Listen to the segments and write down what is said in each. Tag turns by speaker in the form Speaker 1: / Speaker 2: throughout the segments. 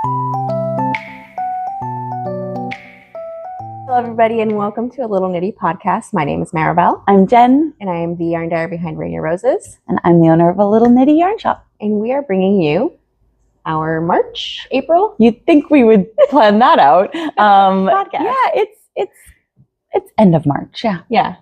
Speaker 1: Hello, everybody, and welcome to A Little Knitty podcast. My name is Maribel.
Speaker 2: I'm Jen.
Speaker 1: And I am the yarn diary behind Rainier Roses.
Speaker 2: And I'm the owner of A Little Knitty yarn shop.
Speaker 1: And we are bringing you our March, April.
Speaker 2: You'd think we would plan that out.
Speaker 1: Podcast.
Speaker 2: Yeah, it's end of March. Yeah.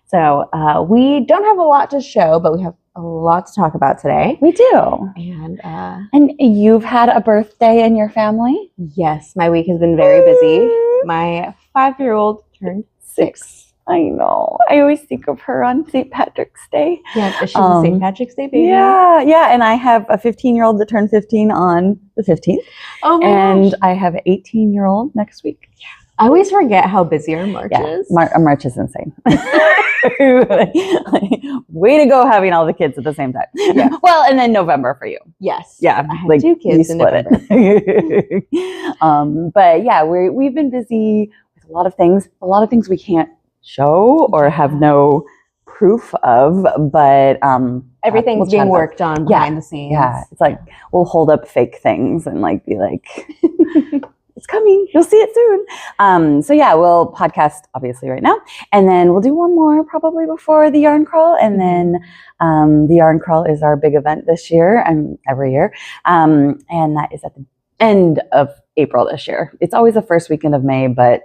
Speaker 1: So we don't have a lot to show, but we have a lot to talk about today.
Speaker 2: We do.
Speaker 1: And
Speaker 2: you've had a birthday in your family?
Speaker 1: yes, my week has been very busy. My 5-year-old turned 6.
Speaker 2: I know. I always think of her on St. Patrick's Day.
Speaker 1: Yeah, she's a St. Patrick's Day baby.
Speaker 2: Yeah. And I have a 15-year-old that turned 15 on the 15th.
Speaker 1: Oh my
Speaker 2: And
Speaker 1: gosh.
Speaker 2: I have an 18-year-old next week. Yeah.
Speaker 1: I always forget how busy our March is.
Speaker 2: March is insane. Way to go having all the kids at the same time.
Speaker 1: Yeah.
Speaker 2: Well, and then November for you.
Speaker 1: Yes.
Speaker 2: Yeah.
Speaker 1: I have 2 kids in November.
Speaker 2: But yeah, we've been busy with a lot of things we can't show or have no proof of, but
Speaker 1: Everything's being worked on behind the scenes.
Speaker 2: Yeah. It's like we'll hold up fake things and like be like it's coming. You'll see it soon. So yeah, we'll podcast obviously right now, and then we'll do one more probably before the Yarn Crawl, and then the Yarn Crawl is our big event this year and every year, and that is at the end of April this year. It's always the first weekend of May, but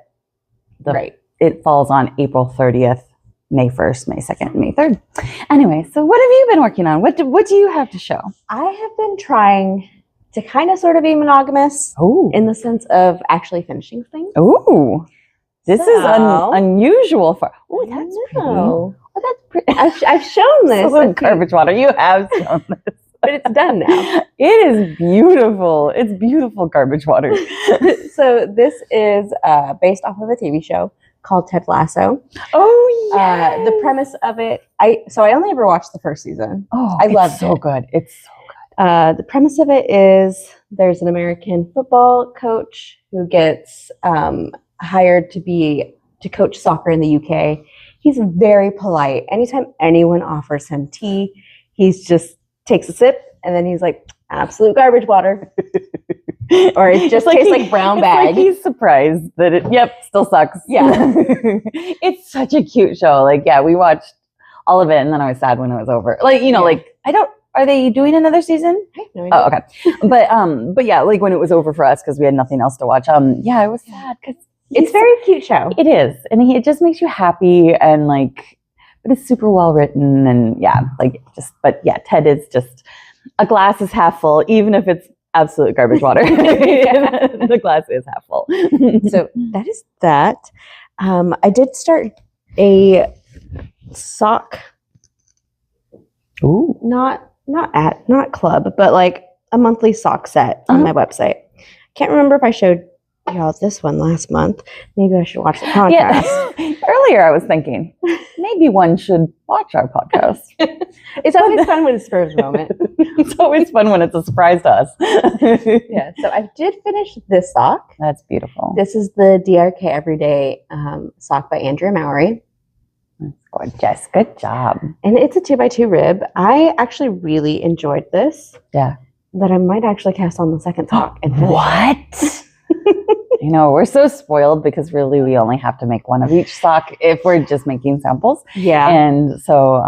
Speaker 2: it falls on April 30th, May 1st, May 2nd, May 3rd. Anyway, so what have you been working on? What do you have to show?
Speaker 1: I have been trying to kind of sort of be monogamous in the sense of actually finishing things.
Speaker 2: Oh, this is unusual for. Oh, that's pretty.
Speaker 1: Oh, that's pretty. I've shown this.
Speaker 2: So garbage water. You have shown this,
Speaker 1: but it's done now.
Speaker 2: It is beautiful. It's beautiful garbage water.
Speaker 1: So this is based off of a TV show called Ted Lasso.
Speaker 2: Oh yeah.
Speaker 1: The premise of it. I only ever watched the first season.
Speaker 2: Oh,
Speaker 1: I loved it.
Speaker 2: So good. It's so good.
Speaker 1: The premise of it is there's an American football coach who gets hired to coach soccer in the UK. He's very polite. Anytime anyone offers him tea, he's just takes a sip and then he's like, absolute garbage water. Or it just tastes like brown bag.
Speaker 2: Like he's surprised that it still sucks.
Speaker 1: Yeah.
Speaker 2: It's such a cute show. Like, yeah, we watched all of it and then I was sad when it was over. Like, are they doing another season?
Speaker 1: I have no idea.
Speaker 2: Oh, okay. But yeah, like when it was over for us because we had nothing else to watch. Yeah, it was sad because
Speaker 1: it's a very cute show.
Speaker 2: It is, and it just makes you happy and like, but it's super well written and Ted is just a glass is half full, even if it's absolute garbage water. The glass is half full.
Speaker 1: So that is that. I did start a sock.
Speaker 2: Ooh,
Speaker 1: not club, but like a monthly sock set on my website. Can't remember if I showed y'all this one last month. Maybe I should watch the podcast.
Speaker 2: Yeah. Earlier I was thinking maybe one should watch our podcast.
Speaker 1: It's always fun when it spurs a moment.
Speaker 2: It's always fun when it's a surprise to us.
Speaker 1: Yeah, so I did finish this sock.
Speaker 2: That's beautiful.
Speaker 1: This is the DRK Everyday sock by Andrea Mowry.
Speaker 2: Gorgeous. Good job.
Speaker 1: And it's a 2x2 rib. I actually really enjoyed this.
Speaker 2: Yeah.
Speaker 1: That I might actually cast on the second sock. And
Speaker 2: what? We're so spoiled because really we only have to make one of each sock if we're just making samples.
Speaker 1: Yeah.
Speaker 2: And so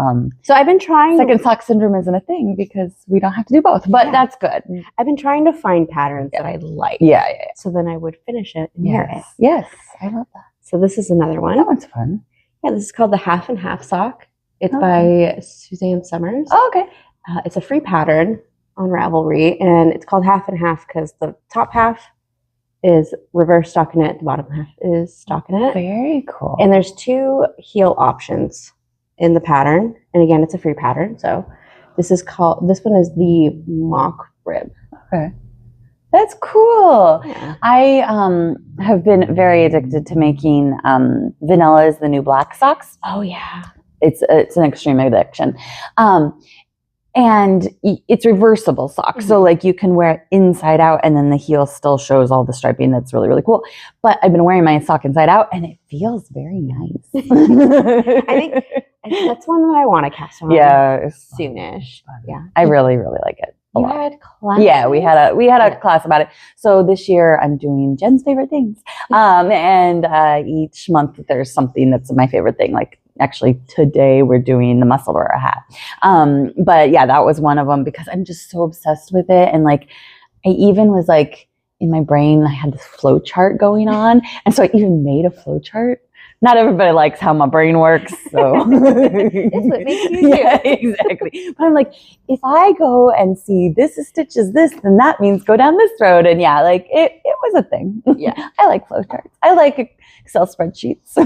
Speaker 1: I've been trying.
Speaker 2: Second sock syndrome isn't a thing because we don't have to do both, but that's good.
Speaker 1: I've been trying to find patterns that I like.
Speaker 2: Yeah.
Speaker 1: So then I would finish it and wear it.
Speaker 2: Yes. I love that.
Speaker 1: So this is another one.
Speaker 2: That one's fun.
Speaker 1: Yeah, this is called the Half and Half sock. It's by Suzanne Summers.
Speaker 2: Oh, okay.
Speaker 1: It's a free pattern on Ravelry, and it's called Half and Half because the top half is reverse stockinette, the bottom half is stockinette.
Speaker 2: Very cool.
Speaker 1: And there's 2 heel options in the pattern, and again, it's a free pattern. So this one is the mock rib.
Speaker 2: Okay. That's cool.
Speaker 1: Yeah.
Speaker 2: I have been very addicted to making Vanilla is the New Black socks.
Speaker 1: Oh yeah.
Speaker 2: It's an extreme addiction. And it's reversible socks. So like you can wear it inside out and then the heel still shows all the striping. That's really, really cool. But I've been wearing my sock inside out and it feels very nice.
Speaker 1: I think that's one that I want to cast on.
Speaker 2: Yeah.
Speaker 1: Soonish.
Speaker 2: Yeah. I really, really like it. a
Speaker 1: You
Speaker 2: lot.
Speaker 1: had class?
Speaker 2: Yeah, we had a class about it. So this year I'm doing Jen's favorite things. And each month there's something that's my favorite thing. Like actually today we're doing the muscle wearer hat. But yeah, that was one of them because I'm just so obsessed with it. And like, I even was like in my brain, I had this flow chart going on. And so I even made a flow chart. Not everybody likes how my brain works, so
Speaker 1: It's what makes you do.
Speaker 2: Yeah, exactly. But I'm like, if I go and see this stitches this, then that means go down this road. And yeah, like it was a thing.
Speaker 1: Yeah.
Speaker 2: I like flowcharts. I like Excel spreadsheets.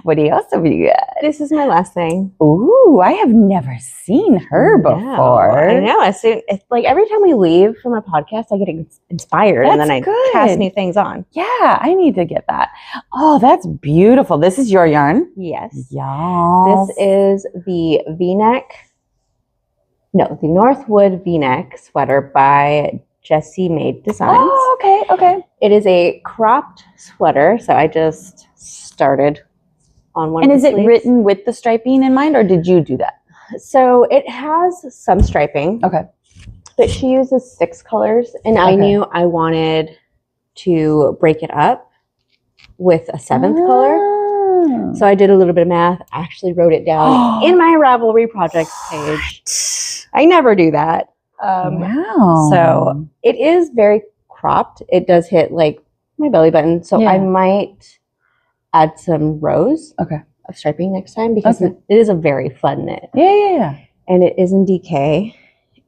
Speaker 2: What else have you got?
Speaker 1: This is my last thing.
Speaker 2: Ooh, I have never seen her before.
Speaker 1: I know. It's like every time we leave from a podcast, I get inspired and then I cast new things on.
Speaker 2: Yeah, I need to get that. Oh, that's beautiful. This is your yarn?
Speaker 1: Yes.
Speaker 2: Yeah.
Speaker 1: This is the Northwood V-neck sweater by Jessie Made Designs.
Speaker 2: Oh, okay.
Speaker 1: It is a cropped sweater, so I just started on one.
Speaker 2: And
Speaker 1: of
Speaker 2: is
Speaker 1: the
Speaker 2: it
Speaker 1: sleeves.
Speaker 2: written with the striping in mind, or did you do that?
Speaker 1: So it has some striping.
Speaker 2: Okay.
Speaker 1: But she uses 6 colors, and I knew I wanted to break it up with a 7th color. So I did a little bit of math. I actually wrote it down in my Ravelry projects page. I never do that.
Speaker 2: Wow.
Speaker 1: So it is very cropped. It does hit like my belly button. So I might add some rows of striping next time because it is a very fun knit.
Speaker 2: Yeah.
Speaker 1: And it is in DK.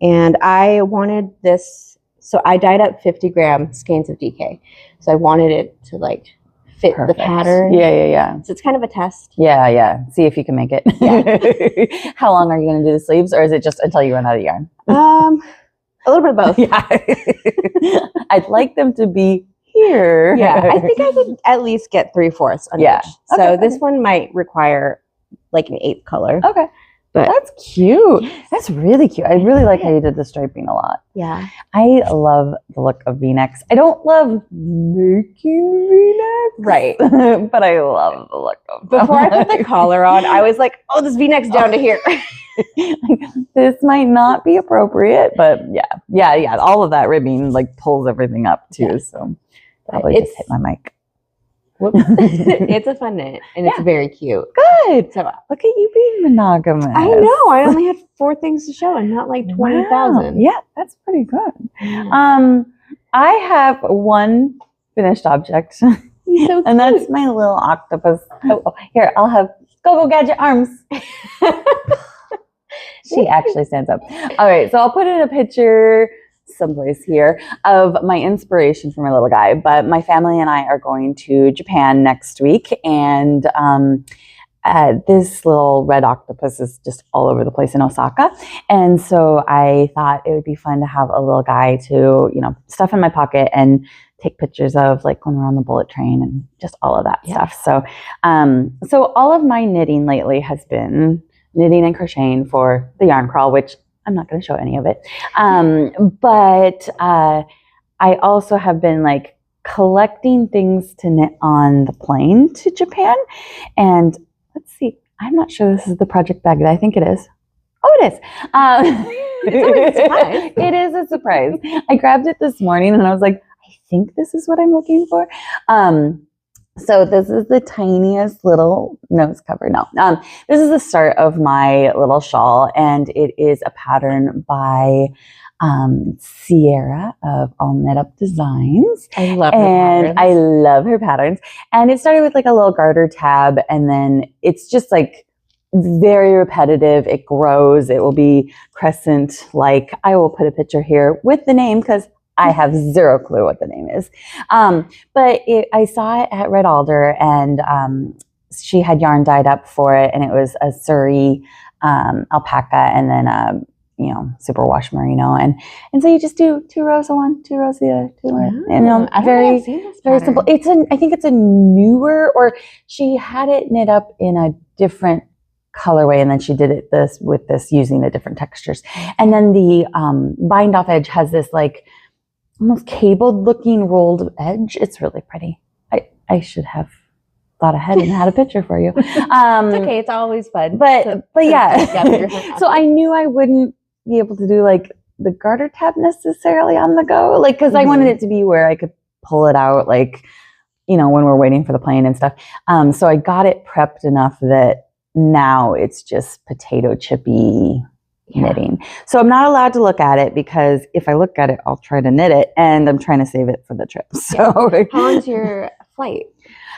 Speaker 1: And I wanted this, so I dyed up 50-gram skeins of DK. So I wanted it to like fit the pattern.
Speaker 2: Yeah.
Speaker 1: So it's kind of a test.
Speaker 2: Yeah. See if you can make it. Yeah. How long are you going to do the sleeves, or is it just until you run out of yarn?
Speaker 1: A little bit of both.
Speaker 2: Yeah. I'd like them to be here.
Speaker 1: Yeah, I think I could at least get 3/4 on each. So this one might require like an 8th color.
Speaker 2: Okay.
Speaker 1: But
Speaker 2: that's cute. That's really cute. I really like how you did the striping a lot.
Speaker 1: Yeah.
Speaker 2: I love the look of V-necks. I don't love making V-necks.
Speaker 1: Right.
Speaker 2: But I love the look of them.
Speaker 1: Before I put the collar on, I was like, oh, this V-neck's down to here.
Speaker 2: This might not be appropriate, but yeah. All of that ribbing like pulls everything up too. Yeah. So probably just hit my mic.
Speaker 1: It's a fun knit and it's very cute.
Speaker 2: Good. So look at you being monogamous.
Speaker 1: I know. I only had 4 things to show and not like 20,000. Wow.
Speaker 2: Yeah, that's pretty good. I have one finished object,
Speaker 1: so
Speaker 2: and that's my little octopus. Oh, here, I'll have go gadget arms. She actually stands up. All right, so I'll put in a picture someplace here of my inspiration for my little guy, but my family and I are going to Japan next week, and this little red octopus is just all over the place in Osaka, and so I thought it would be fun to have a little guy to, stuff in my pocket and take pictures of, like when we're on the bullet train and just all of that stuff. So so all of my knitting lately has been knitting and crocheting for the Yarn Crawl, which I'm not going to show any of it. But I also have been like collecting things to knit on the plane to Japan. And let's see, I'm not sure this is the project bag. I think it is. Oh, it is.
Speaker 1: It's always a surprise.
Speaker 2: It is a surprise. I grabbed it this morning and I was like, I think this is what I'm looking for. So this is the tiniest little nose cover. No, this is the start of my little shawl, and it is a pattern by Sierra of All Knit Up Designs.
Speaker 1: I love her patterns.
Speaker 2: I love her patterns. And it started with like a little garter tab, and then it's just like very repetitive. It grows. It will be crescent. Like I will put a picture here with the name because I have zero clue what the name is. But I saw it at Red Alder, and she had yarn dyed up for it, and it was a Surrey alpaca and then superwash merino. And so you just do 2 rows of one, 2 rows of the other, 2 rows.
Speaker 1: I
Speaker 2: Very simple. I think it's a newer, or she had it knit up in a different colorway, and then she did it with this using the different textures. And then the bind off edge has this like almost cabled looking rolled edge. It's really pretty. I should have thought ahead and had a picture for you.
Speaker 1: It's okay. It's always fun.
Speaker 2: But yeah. So I knew I wouldn't be able to do like the garter tab necessarily on the go, like, because I wanted it to be where I could pull it out, like, you know, when we're waiting for the plane and stuff. So I got it prepped enough that now it's just potato chippy knitting. So I'm not allowed to look at it because if I look at it, I'll try to knit it, and I'm trying to save it for the trip. So
Speaker 1: how long's your flight?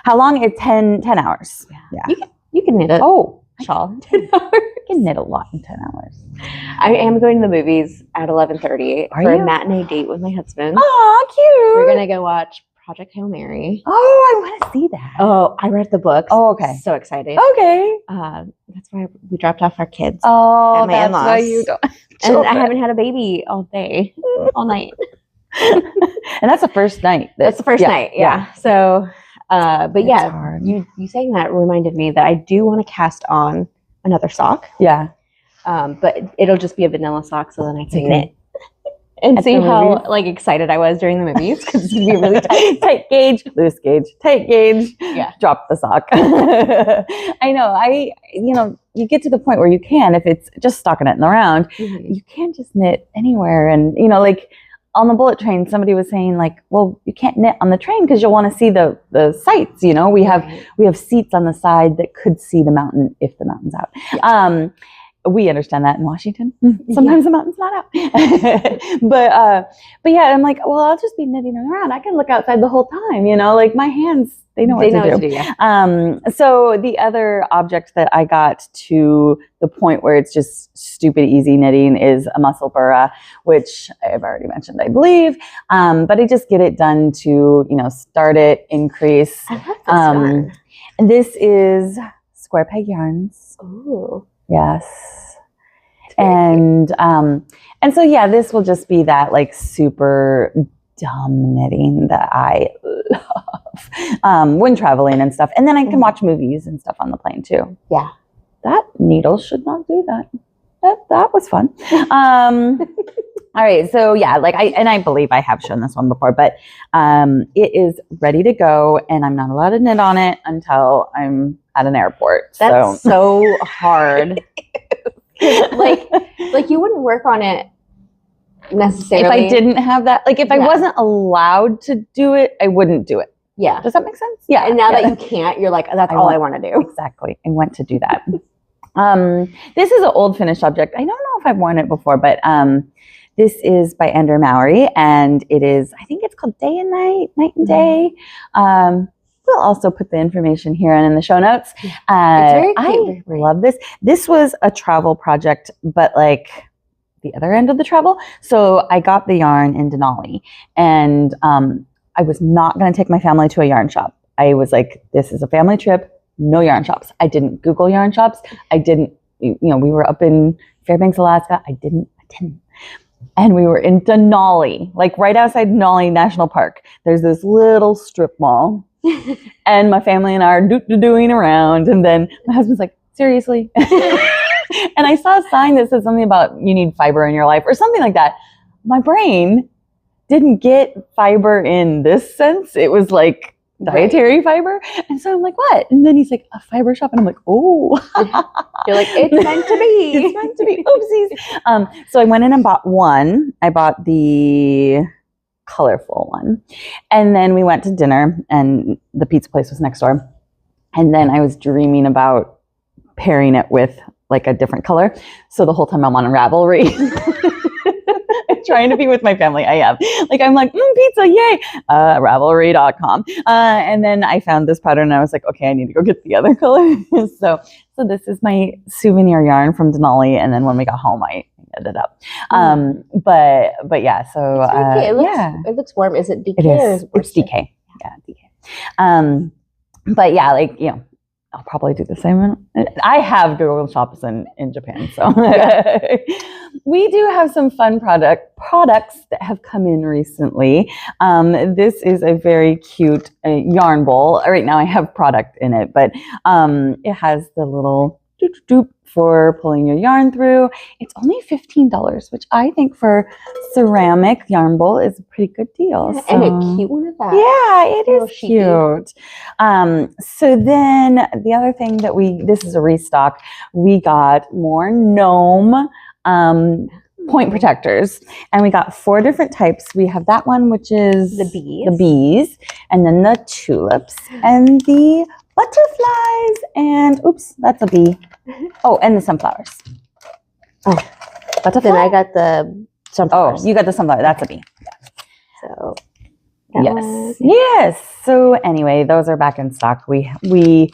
Speaker 2: How long? It's 10 hours. Yeah.
Speaker 1: You can knit it.
Speaker 2: Oh,
Speaker 1: shawl.
Speaker 2: I can knit a lot in 10 hours.
Speaker 1: I am going to the movies at 11:30 for
Speaker 2: you?
Speaker 1: a matinee date with my husband.
Speaker 2: Oh, cute.
Speaker 1: We're gonna go watch Project Hail Mary.
Speaker 2: Oh, I want to see that.
Speaker 1: Oh, I read the books.
Speaker 2: Oh, okay.
Speaker 1: So excited.
Speaker 2: Okay.
Speaker 1: That's why we dropped off our kids.
Speaker 2: Oh,
Speaker 1: at my
Speaker 2: that's
Speaker 1: in-laws.
Speaker 2: why you don't.
Speaker 1: And I haven't had a baby all day, all night.
Speaker 2: And that's the first night.
Speaker 1: That's the first night. Yeah. So, but
Speaker 2: It's
Speaker 1: yeah,
Speaker 2: hard.
Speaker 1: you saying that reminded me that I do want to cast on another sock.
Speaker 2: Yeah.
Speaker 1: But it'll just be a vanilla sock, so then I can
Speaker 2: Okay.
Speaker 1: knit. And
Speaker 2: At
Speaker 1: see
Speaker 2: the
Speaker 1: how
Speaker 2: movies?
Speaker 1: like excited I was during the movies because it's gonna be really tight.
Speaker 2: Tight gauge, loose gauge, tight gauge.
Speaker 1: Yeah.
Speaker 2: Drop the sock. I know. You get to the point where you can, if it's just stocking it in the round, you can't just knit anywhere. And, like on the bullet train, somebody was saying like, well, you can't knit on the train because you'll want to see the sights. We have seats on the side that could see the mountain if the mountain's out. Yeah. We understand that in Washington. Sometimes the mountain's not out. but yeah, I'm like, well, I'll just be knitting around. I can look outside the whole time, like my hands, they know what to do. Yeah. So the other object that I got to the point where it's just stupid easy knitting is a muscle burra, which I've already mentioned, I believe. But I just get it done to, start it, increase.
Speaker 1: I love this yarn.
Speaker 2: And this is Square Peg Yarns.
Speaker 1: Oh.
Speaker 2: Yes. And so, yeah, this will just be that like super dumb knitting that I love when traveling and stuff. And then I can watch movies and stuff on the plane too. Yeah. That needle should not do that. That was fun. All right. So yeah, I believe I have shown this one before, but it is ready to go and I'm not allowed to knit on it until I'm at an airport.
Speaker 1: That's so hard. like you wouldn't work on it necessarily.
Speaker 2: If I didn't have that, if I wasn't allowed to do it, I wouldn't do it.
Speaker 1: Yeah.
Speaker 2: Does that make sense? Yeah.
Speaker 1: And now that you can't, you're like, that's all I want to do.
Speaker 2: Exactly. I want to do that. This is an old finished object. I don't know if I've worn it before, but this is by Andrew Mowry, and it is, I think it's called Day and Night, Night and Day. We'll also put the information here and in the show notes.
Speaker 1: It's very cute.
Speaker 2: I love this. This was a travel project, but the other end of the travel. So I got the yarn in Denali, and I was not going to take my family to a yarn shop. I was like, this is a family trip, no yarn shops. I didn't Google yarn shops. I didn't, we were up in Fairbanks, Alaska. I didn't. And we were in Denali, right outside Denali National Park. There's this little strip mall. And my family and I are doing around. And then my husband's like, seriously? And I saw a sign that said something about you need fiber in your life or something like that. My brain didn't get fiber in this sense. It was like dietary fiber. And so I'm like, what? And then he's like, a fiber shop. And I'm like, oh.
Speaker 1: You're like, it's meant to be.
Speaker 2: It's meant to be. Oopsies. So I went in and bought one. I bought the colorful one. And then we went to dinner and the pizza place was next door. And then I was dreaming about pairing it with a different color. So the whole time I'm on Ravelry. I'm trying to be with my family. I am. I'm like, pizza, yay. Ravelry.com. And then I found this pattern and I was like, okay, I need to go get the other color. So this is my souvenir yarn from Denali. And then when we got home, I knit it up. But yeah, so
Speaker 1: it looks warm. Is it DK?
Speaker 2: It is. It's DK. Yeah, DK. But yeah, I'll probably do the same. I have Google Shops in Japan, so we do have some fun products that have come in recently. This is a very cute yarn bowl. Right now I have product in it, but it has the little doop for pulling your yarn through. It's only $15, which I think for ceramic yarn bowl is a pretty good deal.
Speaker 1: Yeah, and a cute one at that.
Speaker 2: Yeah, it is cute. So then the other thing that this is a restock, we got more gnome point protectors. And we got 4 different types. We have that one, which is
Speaker 1: The bees.
Speaker 2: the bees, and then the tulips, and the butterflies, and oops, that's a bee. Oh, and the sunflowers.
Speaker 1: Oh,
Speaker 2: butterfly?
Speaker 1: then I got the sunflowers.
Speaker 2: Oh, you got the sunflower. That's a bee.
Speaker 1: So
Speaker 2: yes. Yes. So anyway, those are back in stock. We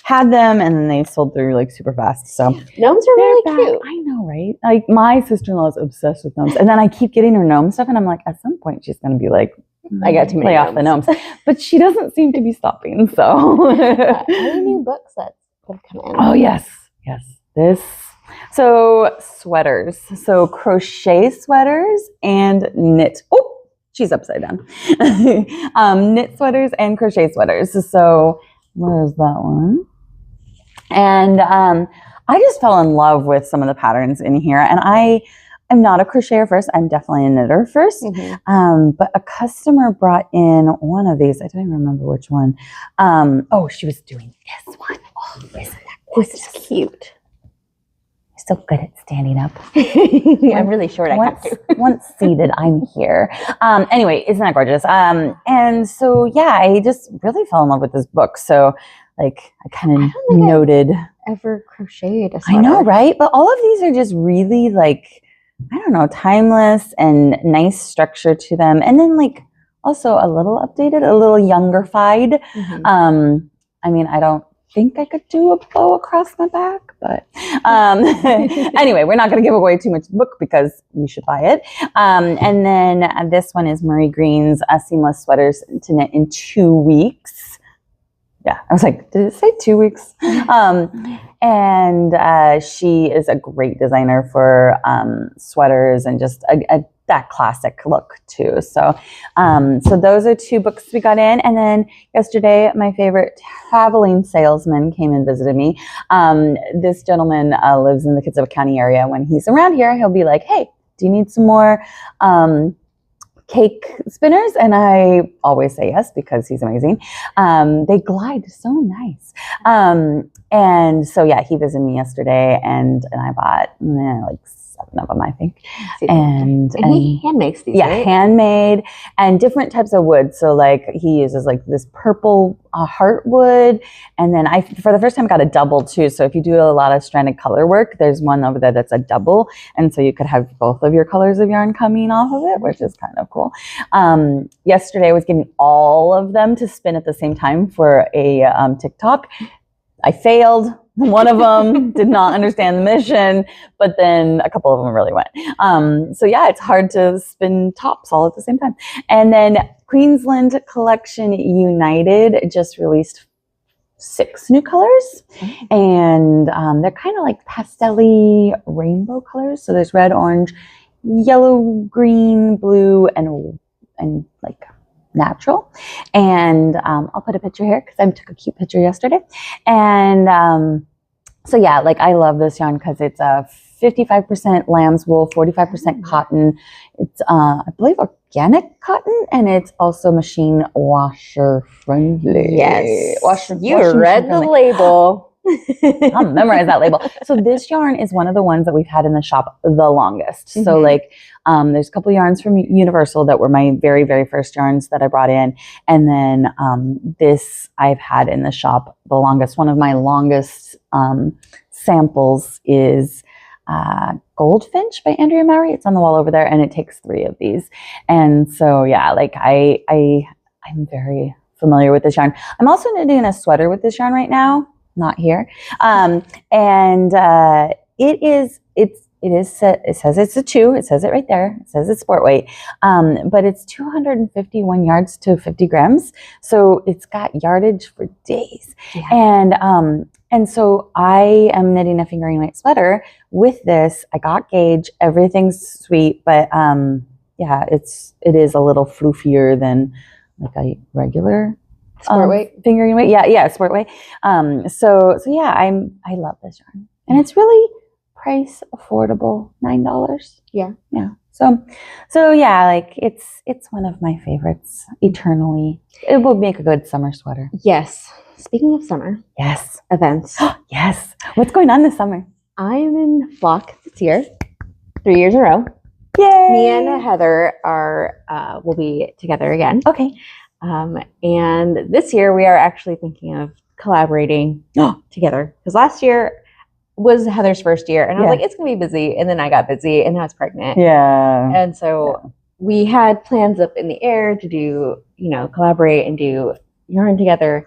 Speaker 2: had them and then they sold through like super fast. So
Speaker 1: gnomes are really cute.
Speaker 2: I know, right? Like my sister-in-law is obsessed with gnomes. And then I keep getting her gnome stuff and I'm like, at some point she's gonna be like,
Speaker 1: I got too many
Speaker 2: lay off the gnomes. But she doesn't seem to be stopping. So
Speaker 1: any new books that have come in?
Speaker 2: oh yes. Yes. So sweaters. So crochet sweaters and knit. Oh, she's upside down. Knit sweaters and crochet sweaters. So where's that one? And I just fell in love with some of the patterns in here. And I am not a crocheter first. I'm definitely a knitter first. But a customer brought in one of these. I don't even remember which one. Oh, she was doing this one. Oh, isn't that gorgeous?
Speaker 1: This is cute.
Speaker 2: So good at standing up.
Speaker 1: I'm really short. I have to.
Speaker 2: Once seated, I'm here. Anyway, isn't that gorgeous? And so, yeah, I just really fell in love with this book. So, like, I kind of noted.
Speaker 1: Ever crocheted a sweater.
Speaker 2: I know, right? But all of these are just really, like, I don't know, timeless and nice structure to them. And then, like, also a little updated, a little younger-fied. I mean, I don't think I could do a bow across my back, but anyway, we're not going to give away too much of the book because you should buy it. And then this one is Marie Green's Seamless Sweaters to Knit in 2 weeks. Yeah, I was like, did it say 2 weeks? And she is a great designer for sweaters and just that classic look too. So, so those are 2 books we got in. And then yesterday, my favorite traveling salesman came and visited me. This gentleman lives in the Kitsap County area. When he's around here, he'll be like, hey, do you need some more cake spinners? And I always say yes because he's amazing. They glide so nice. And so, yeah, he visited me yesterday and I bought like 7 of them, I think. And
Speaker 1: he hand makes these,
Speaker 2: yeah,
Speaker 1: right?
Speaker 2: handmade and different types of wood. So like he uses like this purple heartwood. And then I, for the first time, got a double too. So if you do a lot of stranded color work, there's one over there that's a double. And so you could have both of your colors of yarn coming off of it, which is kind of cool. Yesterday I was getting all of them to spin at the same time for a TikTok. I failed. One of them did not understand the mission, but then a couple of them really went. So yeah, it's hard to spin tops all at the same time. And then Queensland Collection United just released 6 new colors, and they're kind of like pastel-y rainbow colors. So there's red, orange, yellow, green, blue, and like natural. And I'll put a picture here because I took a cute picture yesterday. And so yeah, like I love this yarn because it's a 55% lamb's wool, 45% cotton. It's I believe organic cotton, and it's also machine washer friendly.
Speaker 1: Yes, you
Speaker 2: washer
Speaker 1: read the label.
Speaker 2: I'll memorize that label. So this yarn is one of the ones that we've had in the shop the longest. So like there's a couple yarns from Universal that were my very, very first yarns that I brought in. And then this I've had in the shop the longest. One of my longest samples is Goldfinch by Andrea Mowry. It's on the wall over there, and it takes 3 of these. And so yeah, like I'm very familiar with this yarn. I'm also knitting a sweater with this yarn right now. Not here. It says it's a 2. It says it right there. It says it's sport weight. But it's 251 yards to 50 grams. So it's got yardage for days. Yeah. And so I am knitting a fingering weight sweater with this. I got gauge. Everything's sweet, but yeah, it is a little floofier than like a regular
Speaker 1: sport weight,
Speaker 2: fingering weight. Yeah, sport weight. So yeah, I love this yarn, and it's really price affordable, $9. Yeah. So yeah, like it's one of my favorites. Eternally, it will make a good summer sweater.
Speaker 1: Yes. Speaking of summer,
Speaker 2: yes,
Speaker 1: events.
Speaker 2: Yes, what's going on this summer?
Speaker 1: I am in Flock this year, 3 years in a row.
Speaker 2: Yay!
Speaker 1: Me and Heather will be together again.
Speaker 2: Okay.
Speaker 1: And this year we are actually thinking of collaborating together, because last year was Heather's first year, and I was like, it's gonna be busy, and then I got busy, and I was pregnant.
Speaker 2: Yeah.
Speaker 1: And so we had plans up in the air to do, collaborate and do yarn together.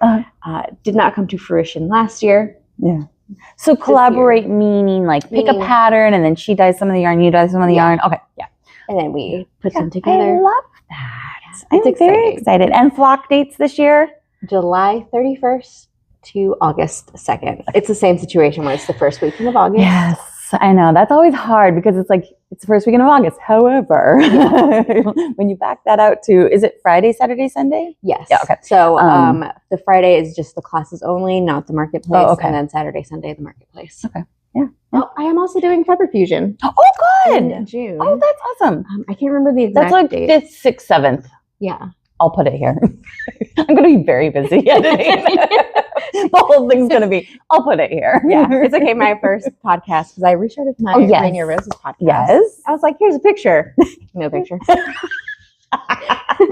Speaker 1: Did not come to fruition last year.
Speaker 2: Yeah. So collaborate meaning like pick a pattern, and then she dyes some of the yarn, you dye some of the yarn. Okay. Yeah.
Speaker 1: And then we put them together.
Speaker 2: I love that.
Speaker 1: Yeah,
Speaker 2: I'm very excited. And flock dates this year?
Speaker 1: July 31st to August 2nd. It's the same situation where it's the first weekend of August.
Speaker 2: Yes, I know. That's always hard because it's like, it's the first weekend of August. However, when you back that out to, is it Friday, Saturday, Sunday?
Speaker 1: Yes.
Speaker 2: Yeah, okay.
Speaker 1: So the Friday is just the classes only, not the marketplace. And then Saturday, Sunday, the marketplace.
Speaker 2: Okay. Yeah.
Speaker 1: Well, I am also doing febrifusion.
Speaker 2: Oh, good.
Speaker 1: In June.
Speaker 2: Oh, that's awesome.
Speaker 1: I can't remember the exact date.
Speaker 2: That's like 5th, 6th, 7th.
Speaker 1: Yeah.
Speaker 2: I'll put it here. I'm going to be very busy editing. The whole thing's going to be, I'll put it here.
Speaker 1: Yeah. It's okay. My first podcast, because I restarted my Rainier Roses podcast.
Speaker 2: Yes.
Speaker 1: I was like, here's a picture. No picture.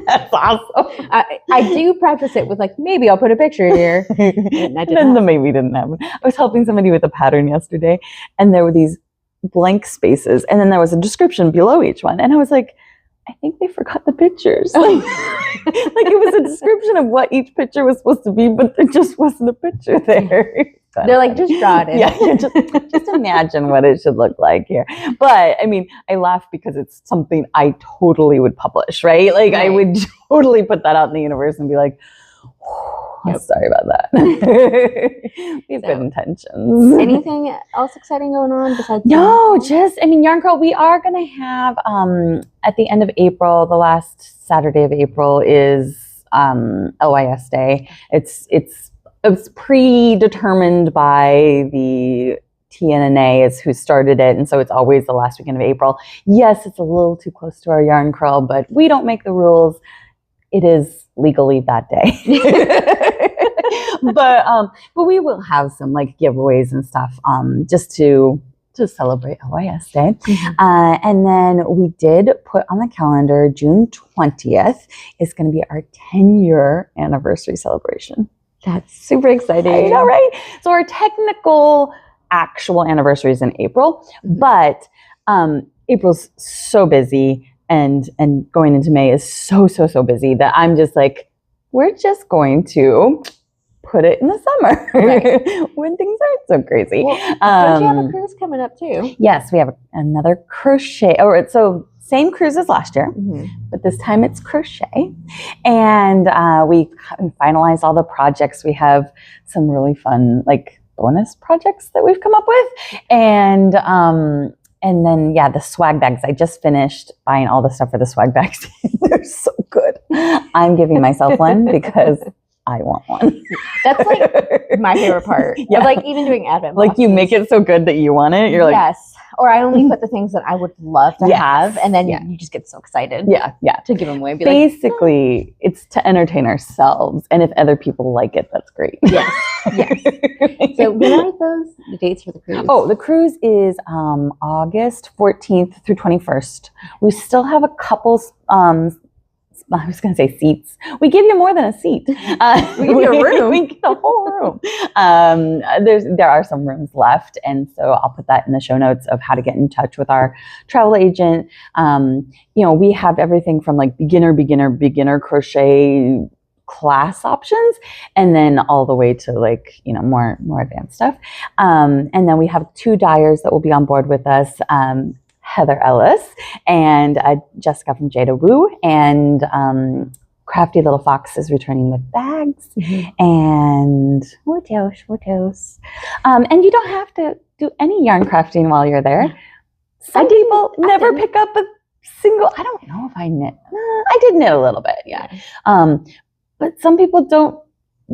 Speaker 2: That's awesome.
Speaker 1: I do preface it with like, maybe I'll put a picture here.
Speaker 2: And then the maybe didn't happen. I was helping somebody with a pattern yesterday, and there were these blank spaces, and then there was a description below each one. And I was like, I think they forgot the pictures. Like it was a description of what each picture was supposed to be, but there just wasn't a picture there.
Speaker 1: They're like, just draw it in.
Speaker 2: Yeah, just imagine what it should look like here. But I mean, I laugh because it's something I totally would publish, right? Like I would totally put that out in the universe and be like, sorry about that. We have good intentions.
Speaker 1: Anything else exciting going on besides
Speaker 2: Yarn Crawl, we are going to have, at the end of April, the last Saturday of April is LYS Day. It's predetermined by the TNNA is who started it, and so it's always the last weekend of April. Yes, it's a little too close to our yarn crawl, but we don't make the rules. It is legally that day. But we will have some like giveaways and stuff just to celebrate LYS Day. And then we did put on the calendar June 20th is going to be our 10-year anniversary celebration.
Speaker 1: That's super exciting.
Speaker 2: I know, right? So our technical actual anniversary is in April, but April's so busy and going into May is so busy that I'm just like, we're just going to put it in the summer when things aren't so crazy.
Speaker 1: Well, don't you have a cruise coming up too?
Speaker 2: Yes, we have another crochet. So same cruise as last year, but this time it's crochet. And we finalized all the projects. We have some really fun like bonus projects that we've come up with. And then, the swag bags. I just finished buying all the stuff for the swag bags. They're so good. I'm giving myself one because I want one.
Speaker 1: That's like my favorite part. Yeah. Like even doing advent
Speaker 2: boxes. Like you make it so good that you want it. You're like,
Speaker 1: yes. Or I only put the things that I would love to have, and then you just get so excited.
Speaker 2: Yeah.
Speaker 1: To give them away.
Speaker 2: Basically, it's to entertain ourselves, and if other people like it, that's great.
Speaker 1: Yes. So when are those the dates for the cruise?
Speaker 2: Oh, the cruise is August 14th through 21st. We still have a couple. I was going to say seats. We give you more than a seat.
Speaker 1: We give you a room.
Speaker 2: We get a whole room. There are some rooms left, and so I'll put that in the show notes of how to get in touch with our travel agent. We have everything from like beginner crochet class options, and then all the way to like more advanced stuff. And then we have 2 dyers that will be on board with us. Heather Ellis and Jessica from Jada Woo, and Crafty Little Fox is returning with bags. And what else? And you don't have to do any yarn crafting while you're there. Some people never pick up a single. I don't know if I knit. I did knit a little bit, but some people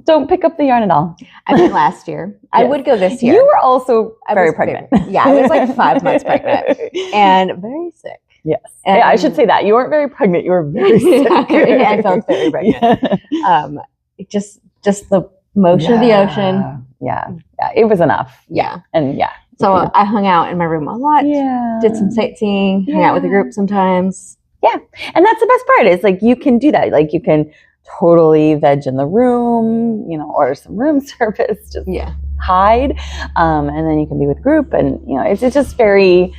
Speaker 2: don't pick up the yarn at all.
Speaker 1: I went last year. I would go this year.
Speaker 2: You were also very pregnant.
Speaker 1: I was like 5 months pregnant and very sick.
Speaker 2: Yes. And I should say that. You weren't very pregnant. You were very sick.
Speaker 1: I felt very pregnant. Just the motion of the ocean.
Speaker 2: Yeah. It was enough.
Speaker 1: Yeah.
Speaker 2: And
Speaker 1: So I hung out in my room a lot.
Speaker 2: Yeah.
Speaker 1: Did some sightseeing, hung out with the group sometimes.
Speaker 2: Yeah. And that's the best part is like you can do that. Like you can totally veg in the room, you know, order some room service, just hide. And then you can be with group and, you know, it's just very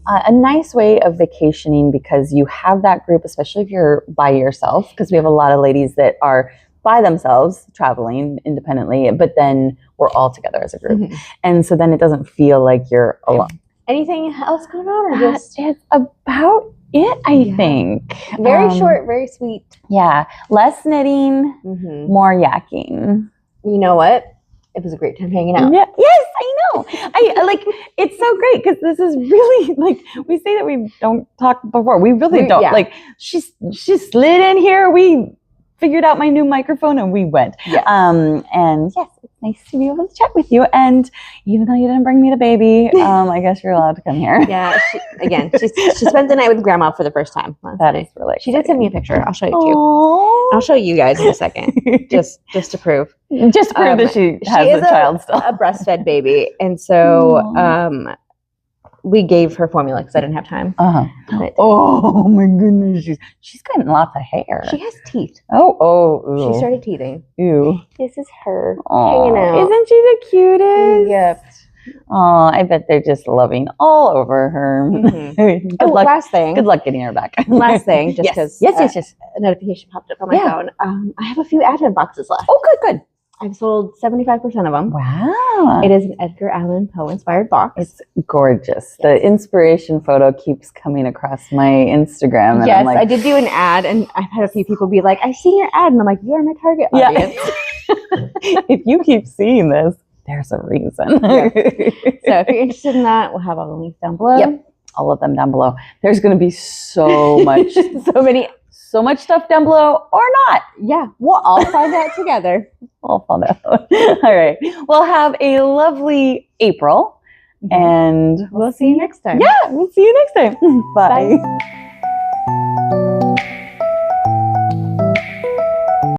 Speaker 2: a nice way of vacationing because you have that group, especially if you're by yourself, because we have a lot of ladies that are by themselves traveling independently, but then we're all together as a group. Mm-hmm. And so then it doesn't feel like you're alone.
Speaker 1: Anything else going on? Or
Speaker 2: just it's about it, I think.
Speaker 1: Very short, very sweet.
Speaker 2: Yeah. Less knitting, more yakking.
Speaker 1: You know what? It was a great time hanging out.
Speaker 2: Yeah. Yes, I know. I like it's so great because this is really like we say that we don't talk before. We really don't. Yeah. Like she slid in here. We figured out my new microphone and we went. Yeah. And yes, it's nice to be able to chat with you. And even though you didn't bring me the baby, I guess you're allowed to come here.
Speaker 1: Yeah. She spent the night with grandma for the first time.
Speaker 2: That is really
Speaker 1: She did send me a picture. I'll show it to you. I'll show you guys in a second. just to prove.
Speaker 2: Just to prove that she has a child still.
Speaker 1: A breastfed baby. And so we gave her formula because I didn't have time.
Speaker 2: Oh my goodness. She's got lots of hair.
Speaker 1: She has teeth.
Speaker 2: Ew.
Speaker 1: She started teething.
Speaker 2: Ew.
Speaker 1: This is her hanging out.
Speaker 2: Isn't she the cutest?
Speaker 1: Yep.
Speaker 2: Oh, I bet they're just loving all over her.
Speaker 1: Mm-hmm.
Speaker 2: Good luck.
Speaker 1: Last thing.
Speaker 2: Good luck getting her back.
Speaker 1: Last thing, just because
Speaker 2: yes.
Speaker 1: A notification popped up on my phone. I have a few advent boxes left.
Speaker 2: Oh, good.
Speaker 1: I've sold 75% of them.
Speaker 2: Wow.
Speaker 1: It is an Edgar Allan Poe inspired box.
Speaker 2: It's gorgeous. Yes. The inspiration photo keeps coming across my Instagram. And
Speaker 1: yes,
Speaker 2: I'm like,
Speaker 1: I did do an ad, and I've had a few people be like, I've seen your ad. And I'm like, you are my target audience.
Speaker 2: If you keep seeing this, there's a reason.
Speaker 1: So if you're interested in that, we'll have all the links down below.
Speaker 2: Yep. All of them down below. There's going to be so much, so much stuff down below or not.
Speaker 1: Yeah. We'll all find out together.
Speaker 2: I'll find out. All right. Well, have a lovely April and
Speaker 1: we'll see you next time.
Speaker 2: Yeah. We'll see you next time. Bye.